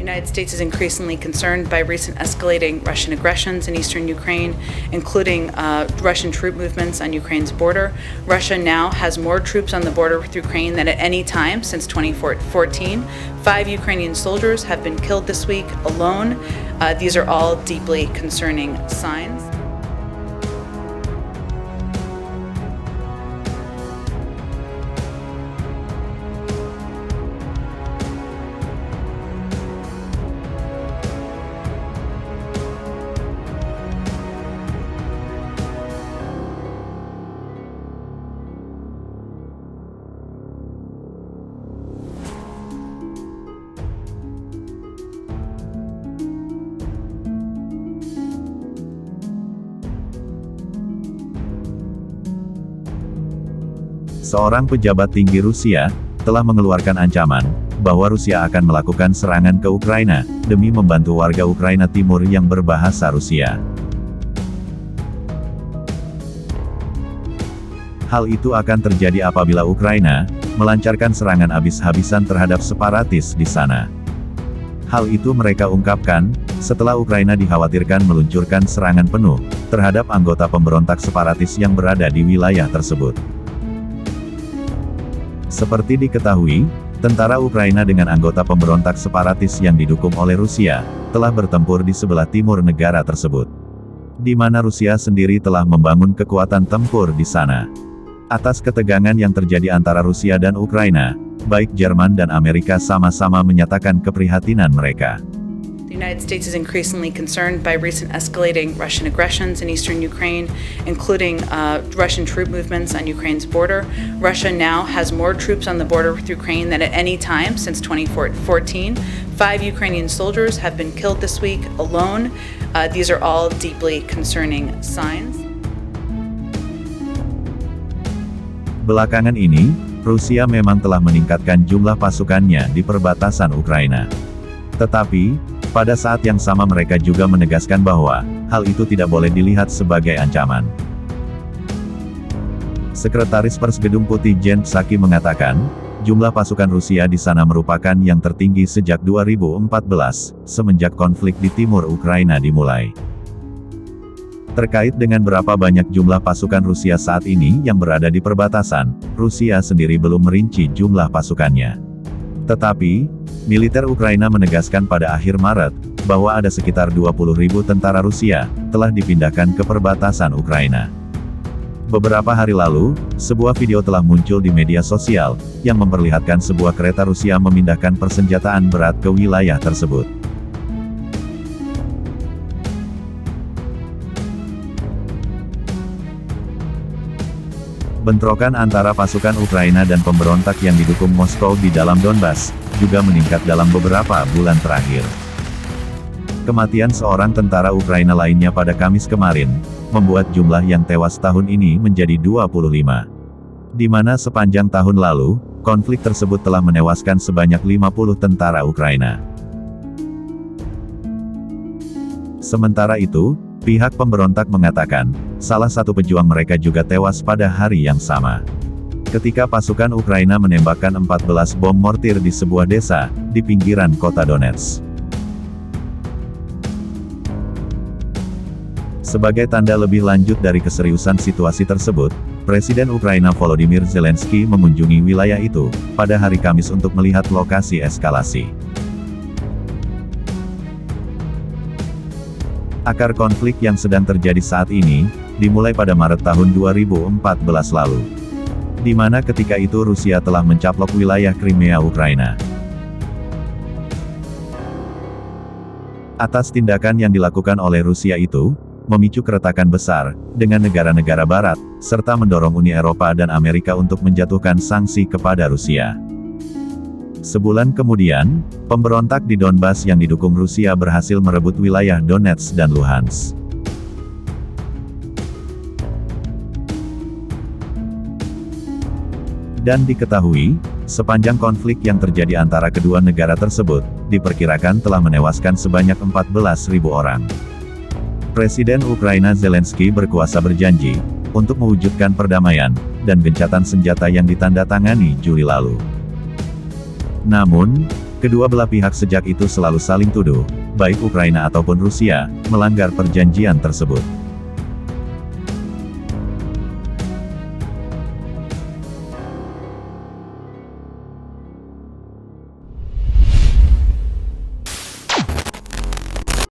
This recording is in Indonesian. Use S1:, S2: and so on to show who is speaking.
S1: United States is increasingly concerned by recent escalating Russian aggressions in eastern Ukraine, including Russian troop movements on Ukraine's border. Russia now has more troops on the border with Ukraine than at any time since 2014. 5 Ukrainian soldiers have been killed this week alone. These are all deeply concerning signs.
S2: Seorang pejabat tinggi Rusia telah mengeluarkan ancaman bahwa Rusia akan melakukan serangan ke Ukraina demi membantu warga Ukraina Timur yang berbahasa Rusia. Hal itu akan terjadi apabila Ukraina melancarkan serangan habis-habisan terhadap separatis di sana. Hal itu mereka ungkapkan setelah Ukraina dikhawatirkan meluncurkan serangan penuh terhadap anggota pemberontak separatis yang berada di wilayah tersebut. Seperti diketahui, tentara Ukraina dengan anggota pemberontak separatis yang didukung oleh Rusia, telah bertempur di sebelah timur negara tersebut. Di mana Rusia sendiri telah membangun kekuatan tempur di sana. Atas ketegangan yang terjadi antara Rusia dan Ukraina, baik Jerman dan Amerika sama-sama menyatakan keprihatinan mereka.
S1: The United States is increasingly concerned by recent escalating Russian aggressions in eastern Ukraine, including Russian troop movements on Ukraine's border. Russia now has more troops on the border with Ukraine than at any time since 2014. 5 Ukrainian soldiers have been killed this week alone. These are all deeply concerning signs.
S2: Belakangan ini, Rusia memang telah meningkatkan jumlah pasukannya di perbatasan Ukraina. Tetapi, pada saat yang sama mereka juga menegaskan bahwa, hal itu tidak boleh dilihat sebagai ancaman. Sekretaris Pers Gedung Putih Jen Psaki mengatakan, jumlah pasukan Rusia di sana merupakan yang tertinggi sejak 2014, semenjak konflik di timur Ukraina dimulai. Terkait dengan berapa banyak jumlah pasukan Rusia saat ini yang berada di perbatasan, Rusia sendiri belum merinci jumlah pasukannya. Tetapi, militer Ukraina menegaskan pada akhir Maret, bahwa ada sekitar 20.000 tentara Rusia, telah dipindahkan ke perbatasan Ukraina. Beberapa hari lalu, sebuah video telah muncul di media sosial, yang memperlihatkan sebuah kereta Rusia memindahkan persenjataan berat ke wilayah tersebut. Bentrokan antara pasukan Ukraina dan pemberontak yang didukung Moskow di dalam Donbas, juga meningkat dalam beberapa bulan terakhir. Kematian seorang tentara Ukraina lainnya pada Kamis kemarin, membuat jumlah yang tewas tahun ini menjadi 25. Di mana sepanjang tahun lalu, konflik tersebut telah menewaskan sebanyak 50 tentara Ukraina. Sementara itu, pihak pemberontak mengatakan, salah satu pejuang mereka juga tewas pada hari yang sama. Ketika pasukan Ukraina menembakkan 14 bom mortir di sebuah desa, di pinggiran kota Donetsk. Sebagai tanda lebih lanjut dari keseriusan situasi tersebut, Presiden Ukraina Volodymyr Zelensky mengunjungi wilayah itu, pada hari Kamis untuk melihat lokasi eskalasi. Akar konflik yang sedang terjadi saat ini, dimulai pada Maret tahun 2014 lalu. Di mana ketika itu Rusia telah mencaplok wilayah Crimea Ukraina. Atas tindakan yang dilakukan oleh Rusia itu, memicu keretakan besar, dengan negara-negara barat, serta mendorong Uni Eropa dan Amerika untuk menjatuhkan sanksi kepada Rusia. Sebulan kemudian, pemberontak di Donbas yang didukung Rusia berhasil merebut wilayah Donetsk dan Luhansk. Dan diketahui, sepanjang konflik yang terjadi antara kedua negara tersebut, diperkirakan telah menewaskan sebanyak 14.000 orang. Presiden Ukraina Zelensky berkuasa berjanji, untuk mewujudkan perdamaian, dan gencatan senjata yang ditandatangani Juli lalu. Namun, Kedua belah pihak sejak itu selalu saling tuduh, baik Ukraina ataupun Rusia, melanggar perjanjian tersebut.